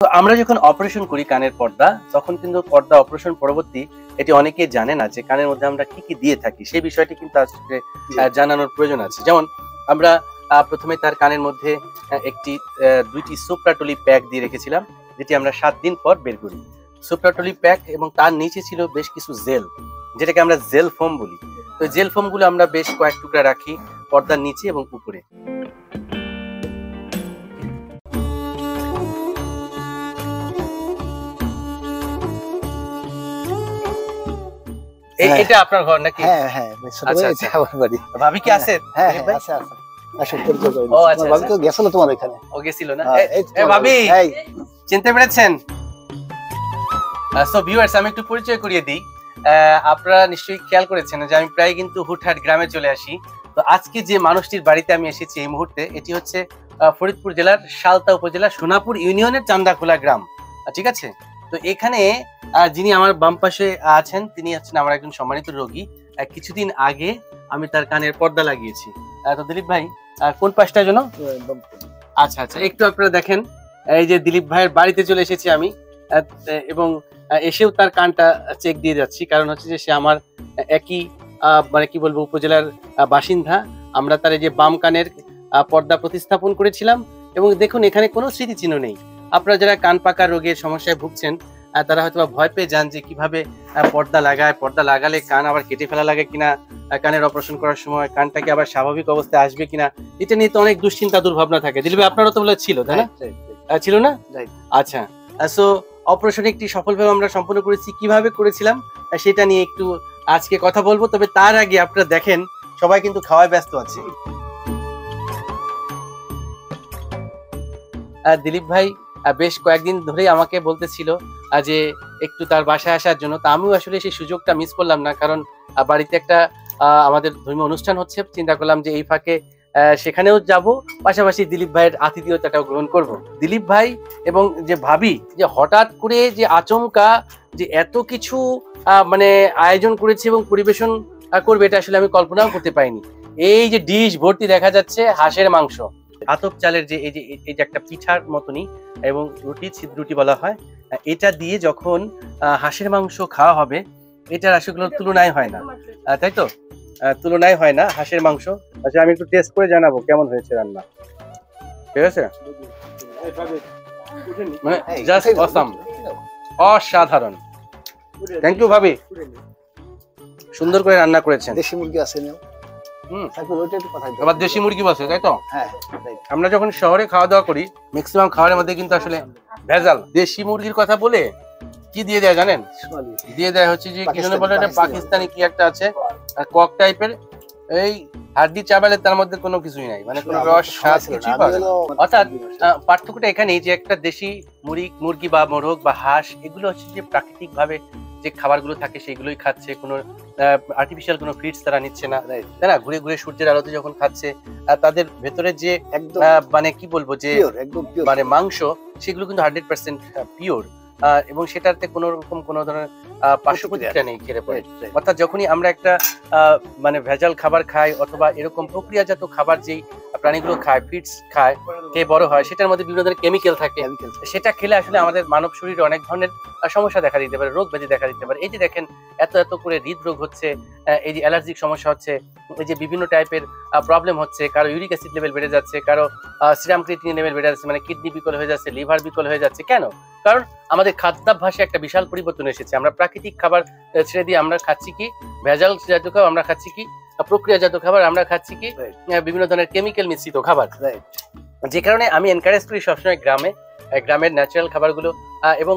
তো আমরা যখন অপারেশন করি কানের পর্দা, তখন কিন্তু পর্দা অপারেশন পরবর্তী এটি অনেকেই জানে না যে কানের মধ্যে আমরা কি কি দিয়ে থাকি, সেই বিষয়টি কিন্তু আজকে জানানোর প্রয়োজন আছে। যেমন আমরা প্রথমে তার কানের মধ্যে একটি দুইটি সুপ্রাটলি প্যাক দিয়ে রেখেছিলাম, যেটি আমরা 7 দিন পর বের করি। সুপ্রাটলি প্যাক এবং তার নিচে ছিল বেশ কিছু জেল, যেটাকে আমরা জেল ফোম বলি। তো জেল ফোম গুলো আমরা বেশ কয়েক টুকরা রাখি পর্দার নিচে এবং উপরে। এটা আপনার ঘর নাকি? হ্যাঁ হ্যাঁ, আচ্ছা আচ্ছা, ভাবি কি আছে? হ্যাঁ হ্যাঁ আছে আছে। ও আচ্ছা, ভাবি তো গেছিল তোমার এখানে। ও গেছিল না? ভাবি চিনতে পেরেছেন? সো ভিউয়ার্স, আমি একটু পরিচয় করিয়ে দিই। আপনারা নিশ্চয়ই খেয়াল করেছেন যে আমি প্রায় কিন্তু হুটহাট গ্রামে চলে আসি। তো আজকে যে মানুষটির বাড়িতে আমি এসেছি এই মুহূর্তে, এটি হচ্ছে ফরিদপুর জেলার সালতা উপজেলা সোনাপুর ইউনিয়নের চান্দাখোলা গ্রাম, ঠিক আছে? তো এখানে যিনি আমার বাম পাশে আছেন তিনি হচ্ছেন আমার একজন সম্মানিত রোগী। কিছুদিন আগে আমি তার কানের পর্দা লাগিয়েছি। তো দিলীপ ভাই কোন পাশটার জন্য? আচ্ছা আচ্ছা, একটু আপনারা দেখেন, এই যে দিলীপ ভাইয়ের বাড়িতে চলে এসেছি আমি, এবং এসেও তার কানটা চেক দিয়ে যাচ্ছি। কারণ হচ্ছে যে সে আমার একই মানে কি বলবো উপজেলার বাসিন্দা। আমরা তার এই যে বাম কানের পর্দা প্রতিস্থাপন করেছিলাম, এবং দেখুন এখানে কোনো স্মৃতিচিহ্ন নেই। আপনারা যারা কান পাকা রোগের সমস্যায় ভুগছেন তারা হয়তো ভয় পেয়ে যান যে কিভাবে পর্দা লাগায়, পর্দা লাগালে কান আবার কেটে ফেলা লাগে কিনা, কানের অপারেশন করার সময় কানটাকে আবার স্বাভাবিক অবস্থায় আসবে কিনা, এটা নিয়ে তো অনেক দুশ্চিন্তা দুর্ভাবনা থাকে। দিলীপ ভাই আপনারও তো বলে ছিল, তাই না? ছিল না? আচ্ছা, সো অপারেশন একটি সফলভাবে আমরা সম্পন্ন করেছি। কিভাবে করেছিলাম সেটা নিয়ে একটু আজকে কথা বলবো। তবে তার আগে আপনারা দেখেন সবাই কিন্তু খাওয়ায় ব্যস্ত আছে। দিলীপ ভাই বেশ কয়েকদিন ধরেই আমাকে বলতেছিল যে একটু তার বাসায় আসার জন্য। তা আমিও আসলে সেই সুযোগটা মিস করলাম না, কারণ বাড়িতে একটা আমাদের ধর্মীয় অনুষ্ঠান হচ্ছে। চিন্তা করলাম যে এই ফাঁকে সেখানেও যাব, পাশাপাশি দিলীপ ভাইয়ের আতিথেয়তাটাও গ্রহণ করব। দিলীপ ভাই এবং যে ভাবি যে হঠাৎ করে যে আচমকা যে এত কিছু মানে আয়োজন করেছে এবং পরিবেশন করবে, এটা আসলে আমি কল্পনাও করতে পারিনি। এই যে ডিশ ভর্তি দেখা যাচ্ছে হাঁসের মাংস, আতপ চালের যে এই যে একটা পিঠার মতনই, এবং রুটি ছিদ্র রুটি বলা হয়, এটা দিয়ে যখন হাঁসের মাংস খাওয়া হবে, এটার আসলে তুলনায় হয় না, তাই তো? তুলনায় হয় না হাঁসের মাংস। আচ্ছা, আমি একটু টেস্ট করে জানাবো কেমন হয়েছে রান্না, ঠিক আছে? মানে জাস্ট অসাম, অসাধারণ। থ্যাংক ইউ ভাবি, সুন্দর করে রান্না করেছেন। দেশি মুরগি আছে না? আবার দেশি মুরগি বসে, তাই তো? হ্যাঁ। আমরা যখন শহরে খাওয়া দাওয়া করি ম্যাক্সিমাম খাবারের মধ্যে কিন্তু আসলে ভেজাল। দেশি মুরগির কথা বলে কি দিয়ে দেয় জানেন? দিয়ে দেয় হচ্ছে যে কি জন্য বলে, এটা পাকিস্তানি কি একটা আছে কক টাইপের, এই হাড্ডি চাবালে তার মধ্যে কোনো কিছুই নাই, মানে কোনো রস স্বাদ কিছুই পাবে না। অর্থাৎ পার্থক্যটা এখানেই যে একটা দেশি মুরগি বা মোরগ বা হাঁস, এগুলো হচ্ছে যে প্রাকৃতিক ভাবে যে খাবারগুলো থাকে সেগুলোই খাচ্ছে, কোনো আর্টিফিশিয়াল কোনো ফিডস তারা নিচ্ছে না, তাই না? ঘুরে ঘুরে সূর্যের আলোতে যখন খাচ্ছে, তাদের ভেতরে যে মানে কি বলবো যে মানে মাংস, সেগুলো কিন্তু 100% পিওর, এবং সেটাতে কোনো রকম কোনো ধরনের পার্শ্ব প্রতিক্রিয়া নেই খেলে পরে। অর্থাৎ যখনই আমরা একটা মানে ভেজাল খাবার খাই অথবা এরকম প্রক্রিয়াজাত খাবার যেই প্রাণীগুলো খায়, ফিডস খায়, খেয়ে বড় হয়, সেটার মধ্যে বিভিন্ন ধরনের কেমিক্যাল থাকে। সেটা খেলে আসলে আমাদের মানব শরীরে অনেক ধরনের সমস্যা দেখা দিতে পারে, রোগ ব্যাধি দেখা দিতে পারে। এই যে দেখেন এত এত করে হৃদরোগ হচ্ছে, এই যে অ্যালার্জিক সমস্যা হচ্ছে, এই যে বিভিন্ন টাইপের প্রবলেম হচ্ছে, কারো ইউরিক অ্যাসিড লেভেল বেড়ে যাচ্ছে, কারো সিরাম ক্রিয়েটিনিন লেভেল বেড়ে যাচ্ছে, মানে কিডনি বিকল হয়ে যাচ্ছে, লিভার বিকল হয়ে যাচ্ছে। কেন? কারণ আমাদের খাদ্যাভ্যাসে একটা বিশাল পরিবর্তন এসেছে। আমরা প্রাকৃতিক খাবার ছেড়ে দিয়ে আমরা খাচ্ছি কি ভেজাল জাতীয় খাবার, আমরা খাচ্ছি কি প্রক্রিয়াজাত খাবার, আমরা খাচ্ছি কি বিভিন্ন ধরনের কেমিক্যাল মিশ্রিত খাবার। যে কারণে আমি এনকারেজ করি সবসময় গ্রামের ন্যাচারাল খাবারগুলো। এবং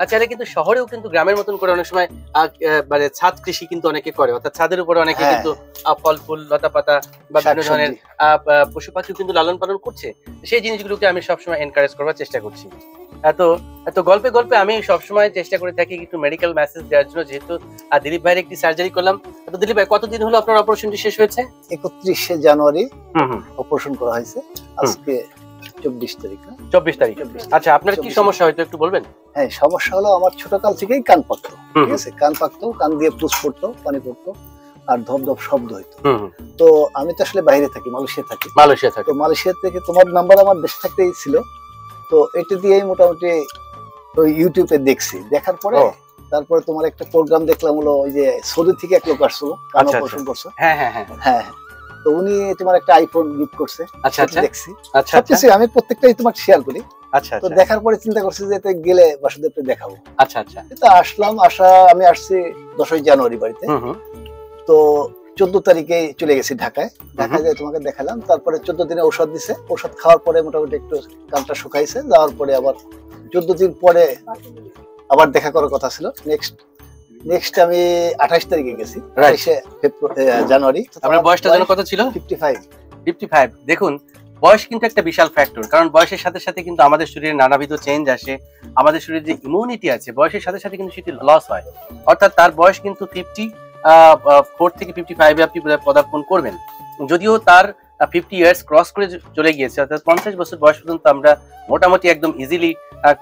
চাইলে কিন্তু শহরেও কিন্তু গ্রামের মতন করে অনেক সময় মানে ছাদ কৃষি কিন্তু অনেকে করে, অর্থাৎ ছাদের উপরে অনেকে কিন্তু ফল ফুল লতা পাতা বা বিভিন্ন ধরনের পশু পাখিও কিন্তু লালন পালন করছে। সেই জিনিসগুলোকে আমি সবসময় এনকারেজ করবার চেষ্টা করছি। এত গল্পে গল্পে আমি সবসময় চেষ্টা করে থাকি একটু মেডিকেল মেসেজ দেওয়ার জন্য। যেহেতু দিলীপ ভাইয়ের একটি সার্জারি করলাম, তো দিলীপ ভাই কতদিন হলো আপনার অপারেশনটি শেষ হয়েছে? 31শে জানুয়ারি অপারেশন করা হয়েছে, আজকে 24 তারিখ। 24 তারিখ। আচ্ছা, আপনার কি সমস্যা হয়তো একটু বলবেন? হ্যাঁ, সমস্যা হলো আমার ছোটকাল থেকেই কান পাকতো, ঠিক আছে? কান পাকতো, কান দিয়ে পুষ পড়তো, পানি পড়তো, আর ধপ ধপ শব্দ হইতো। তো আমি তো আসলে বাইরে থাকি, মালয়েশিয়া থাকি। তো মালয়েশিয়া থেকে তোমার নাম্বার আমার দেশ থাকতেই ছিল, তো এটা দিয়েই মোটামুটি তো ইউটিউবে দেখছি, দেখার পরে তারপরে তোমার একটা প্রোগ্রাম দেখলাম, হলো ওই যে সৌদি থেকে এক লোক আসছিল, কান অপারেশন করছে। হ্যাঁ হ্যাঁ হ্যাঁ হ্যাঁ, তো উনি তোমার একটা আইফোন গিফট করছে। আচ্ছা আচ্ছা দেখছি, সবকিছু আমি প্রত্যেকটাই তোমার শেয়ার করি। আচ্ছা, তো দেখার পরে চিন্তা করছি যে এতে গেলে বাসুদেবকে দেখাবো। আচ্ছা আচ্ছা, তো আসলাম, আমি আসছি 10ই জানুয়ারি বাড়িতে। তো 14 তারিখে চলে গেছি ঢাকায়। ঢাকায় যাই তোমাকে দেখালাম, তারপরে 14 দিনে ঔষধ দিছে, ঔষধ খাওয়ার পরে মোটামুটি একটু কানটা শুকাইছে, যাওয়ার পরে আবার 14 দিন পরে আবার দেখা করার কথা ছিল। নেক্সট আমি 28 তারিখে গেছি, 28 জানুয়ারি। আপনার বয়সটা যেন কত ছিল? 55। দেখুন, বয়স কিন্তু একটা বিশাল ফ্যাক্টর, কারণ বয়সের সাথে সাথে কিন্তু আমাদের শরীরে নানাবিধ চেঞ্জ আসে। আমাদের শরীরে যে ইমিউনিটি আছে বয়সের সাথে সাথে কিন্তু সেটি লস হয়। অর্থাৎ তার বয়স কিন্তু 54 থেকে 55 আপনি পদার্পণ করবেন। যদিও তার 50 ইয়ার্স ক্রস করে চলে গিয়েছে, অর্থাৎ 50 বছর বয়স পর্যন্ত আমরা মোটামুটি একদম ইজিলি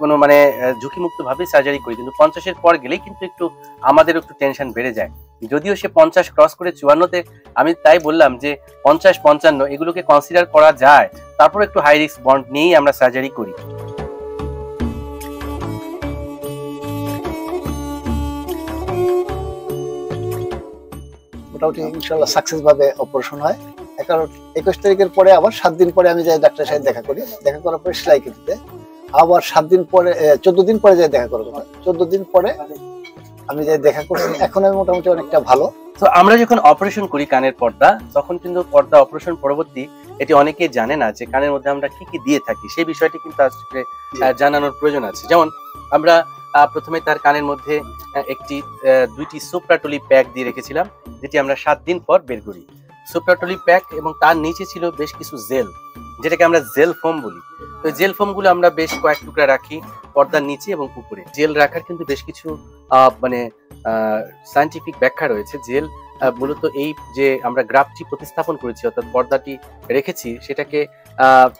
কোনো মানে ঝুঁকিমুক্ত ভাবে সার্জারি করি, কিন্তু 50-এর পর গেলেই কিন্তু একটু আমাদের একটু টেনশন বেড়ে যায়। যদিও সে 50 ক্রস করে 54-তে, আমি তাই বললাম যে 50-55 এগুলোকে কনসিডার করা যায়, তারপর একটু হাই রিস্ক বন্ড নিয়েই আমরা সার্জারি করি। মোটামুটি ইনশাআল্লাহ সাকসেস ভাবে অপারেশন হয়। 21 তারিখের পরে আবার 7 দিন পরে আমি যাই ডাক্তারের সাথে দেখা করি। দেখা করার পরে সেলাই কেটে আবার 7 দিন পরে 14 দিন পরে যাই দেখা করার কথা। 14 দিন পরে আমি যাই দেখা করছি। এখন আমি মোটামুটি অনেকটা ভালো। তো আমরা যখন অপারেশন করি কানের পর্দা, তখন কিন্তু পর্দা অপারেশন পরবর্তী এটি অনেকেই জানে না যে কানের মধ্যে আমরা কি কি দিয়ে থাকি, সেই বিষয়টি কিন্তু আজকে জানানোর প্রয়োজন আছে। যেমন আমরা প্রথমে তার কানের মধ্যে একটি 2টি সুপ্রাটলি প্যাক দিয়ে রেখেছিলাম, যেটি আমরা 7 দিন পর বের করি। সুপ্রাটলি প্যাক এবং তার নিচে ছিল বেশ কিছু জেল, যেটাকে আমরা জেল ফোম বলি। তো জেল ফোমগুলো আমরা বেশ কয়েক টুকরা রাখি পর্দার নিচে এবং উপরে। জেল রাখার কিন্তু বেশ কিছু মানে সায়েন্টিফিক ব্যাখ্যা রয়েছে। জেল মূলত এই যে আমরা গ্রাফটি প্রতিস্থাপন করেছি, অর্থাৎ পর্দাটি রেখেছি, সেটাকে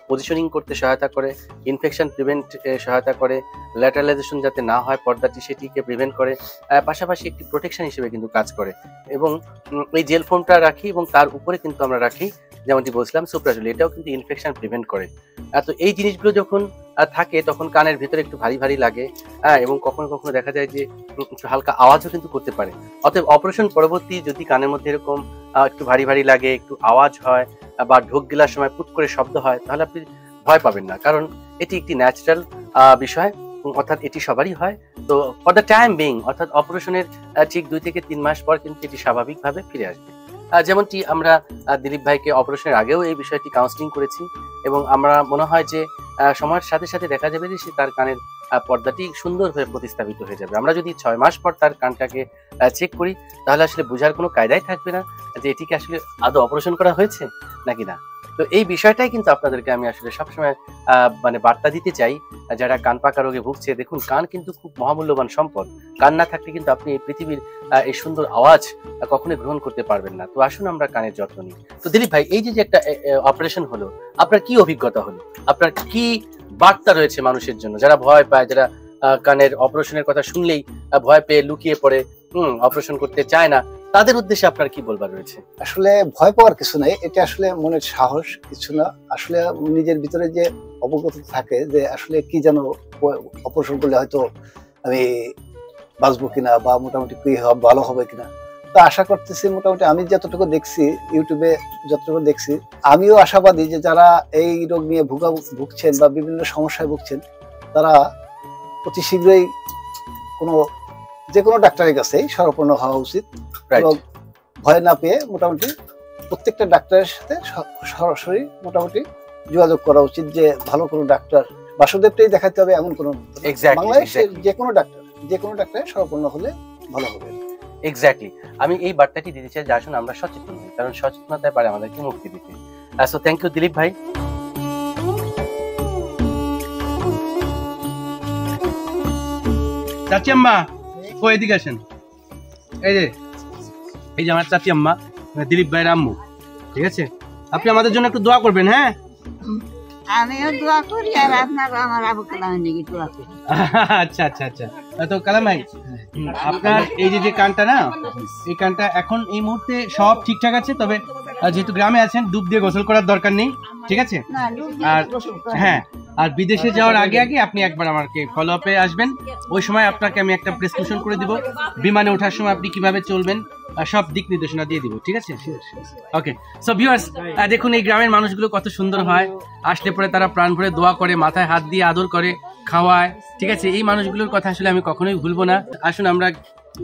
পজিশনিং করতে সহায়তা করে, ইনফেকশন প্রিভেন্ট সহায়তা করে, ল্যাটারালাইজেশন যাতে না হয় পর্দাটি সেটিকে প্রিভেন্ট করে, পাশাপাশি একটি প্রোটেকশন হিসেবে কিন্তু কাজ করে। এবং এই জেল ফোমটা রাখি এবং তার উপরে কিন্তু আমরা রাখি যেমনটি বলছিলাম সুপ্রাটলি, এটাও কিন্তু ইনফেকশন প্রিভেন্ট করে। তো এই জিনিসগুলো যখন থাকে তখন কানের ভিতরে একটু ভারী ভারী লাগে, এবং কখনো কখনো দেখা যায় যে একটু হালকা আওয়াজও কিন্তু করতে পারে। অতএব অপারেশন পরবর্তী যদি কানের মধ্যে এরকম একটু ভারী ভারী লাগে, একটু আওয়াজ হয় বা ঢোক গেলার সময় পুট করে শব্দ হয়, তাহলে আপনি ভয় পাবেন না, কারণ এটি একটি ন্যাচারাল বিষয়, অর্থাৎ এটি সবারই হয়। তো ফর দ্য টাইম বিং, অর্থাৎ অপারেশনের ঠিক 2 থেকে 3 মাস পর কিন্তু এটি স্বাভাবিকভাবে ফিরে আসবে। যেমনটি আমরা দিলীপ ভাইকে অপারেশনের আগেও এই বিষয়টি কাউন্সিলিং করেছি, এবং আমরা মনে হয় যে সময়ের সাথে সাথে দেখা যাবে যে তার কানের পর্দাটি সুন্দরভাবে প্রতিস্থাপিত হয়ে যাবে। আমরা যদি 6 মাস পর তার কানটাকে চেক করি, তাহলে আসলে বোঝার কোনো কায়দাই থাকবে না যে এটিকে আসলে আদৌ অপারেশন করা হয়েছে নাকি না। তো এই বিষয়টাই কিন্তু আপনাদেরকে আমি আসলে সবসময় মানে বার্তা দিতে চাই, যারা কান পাকা রোগে ভুগছে। দেখুন, কান কিন্তু খুব মহামূল্যবান সম্পদ। কান না থাকলে কিন্তু আপনি এই পৃথিবীর এই সুন্দর আওয়াজ কখনোই গ্রহণ করতে পারবেন না। তো আসুন আমরা কানের যত্ন নিই। তো দিলীপ ভাই, এই যে একটা অপারেশন হলো, আপনার কি অভিজ্ঞতা হলো? আপনার কি বার্তা রয়েছে মানুষের জন্য, যারা ভয় পায়, যারা কানের অপারেশনের কথা শুনলেই ভয় পেয়ে লুকিয়ে পড়ে, অপারেশন করতে চায় না, তাদের উদ্দেশ্যে আপনার কি বলবার রয়েছে? আসলে ভয় পাওয়ার কিছু নাই, এটা আসলে মনের সাহস কিছু না। আসলে নিজের ভিতরে যে অবগত থাকে যে আসলে কি যেন অপারেশন করলে হয়তো আমি বাঁচবো কিনা, বা মোটামুটি কি ভালো হবে কিনা, তা আশা করতেছি। মোটামুটি আমি যতটুকু দেখছি, ইউটিউবে যতটুকু দেখছি, আমিও আশাবাদী যে যারা এই রোগ নিয়ে ভুগছেন বা বিভিন্ন সমস্যায় ভুগছেন, তারা অতি শীঘ্রই যে কোনো ডাক্তারের কাছে শরণাপন্ন হওয়া উচিত, এবং ভয় না পেয়ে মোটামুটি প্রত্যেকটা ডাক্তারের সাথে সরাসরি মোটামুটি যোগাযোগ করা উচিত। যে ভালো কোনো ডাক্তার বাসুদেবটাই দেখাতে হবে এমন কোনো, বাংলাদেশের যে কোনো ডাক্তারের শরণাপন্ন হলে ভালো হবে। এক্স্যাক্টলি, আমি এই বার্তাটি দিতে চাই যে আসুন আমরা সচেতন হই, কারণ সচেতনতায় পারে আমাদেরকে মুক্তি দিতে। সো থ্যাংক ইউ দিলীপ ভাই। চাচি আম্মা, ও এদিকে আসেন। এই যে আমার চাচি আম্মা, দিলীপ ভাইয়ের আম্মু, ঠিক আছে? আপনি আমাদের জন্য একটু দোয়া করবেন। হ্যাঁ, আমিও দোয়া করি, আর আপনারা আমার আবু কালামের নাকি দোয়া করি। আচ্ছা আচ্ছা আচ্ছা। তো কালাম ভাই, আপনার এই যে কানটা না, এই কানটা এখন এই মুহূর্তে সব ঠিকঠাক আছে, তবে যেহেতু গ্রামে আছেন, ডুব দিয়ে গোসল করার দরকার নেই, ঠিক আছে? আর হ্যাঁ, আর বিদেশে যাওয়ার আগে আগে আপনি একবার আমাকে ফলো আপে আসবেন, ওই সময় আপনাকে আমি একটা প্রেসক্রিপশন করে দিব, বিমানে ওঠার সময় আপনি কিভাবে চলবেন সব দিক নির্দেশনা দিয়ে দিব, ঠিক আছে? ওকে, সো ভিউয়ার্স, দেখুন এই গ্রামের মানুষগুলো কত সুন্দর হয়, আসলে পরে তারা প্রাণ ভরে দোয়া করে, মাথায় হাত দিয়ে আদর করে, খাওয়ায়, ঠিক আছে? এই মানুষগুলোর কথা আসলে আমি কখনোই ভুলবো না। আসুন আমরা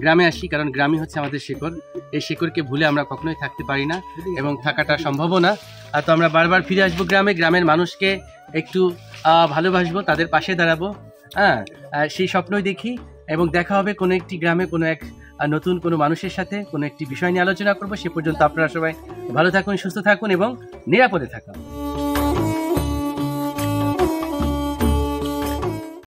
গ্রামে আসি, কারণ গ্রামই হচ্ছে আমাদের শিকড়। এই শিকড়কে ভুলে আমরা কখনোই থাকতে পারি না এবং থাকাটা সম্ভবও না। আর তো আমরা বারবার ফিরে আসবো গ্রামে, গ্রামের মানুষকে একটু ভালোবাসবো, তাদের পাশে দাঁড়াবো, হ্যাঁ, সেই স্বপ্নই দেখি। এবং দেখা হবে কোনো একটি গ্রামে কোনো এক নতুন কোনো মানুষের সাথে কোনো একটি বিষয় নিয়ে আলোচনা করবো। সে পর্যন্ত আপনারা সবাই ভালো থাকুন, সুস্থ থাকুন এবং নিরাপদে থাকুন।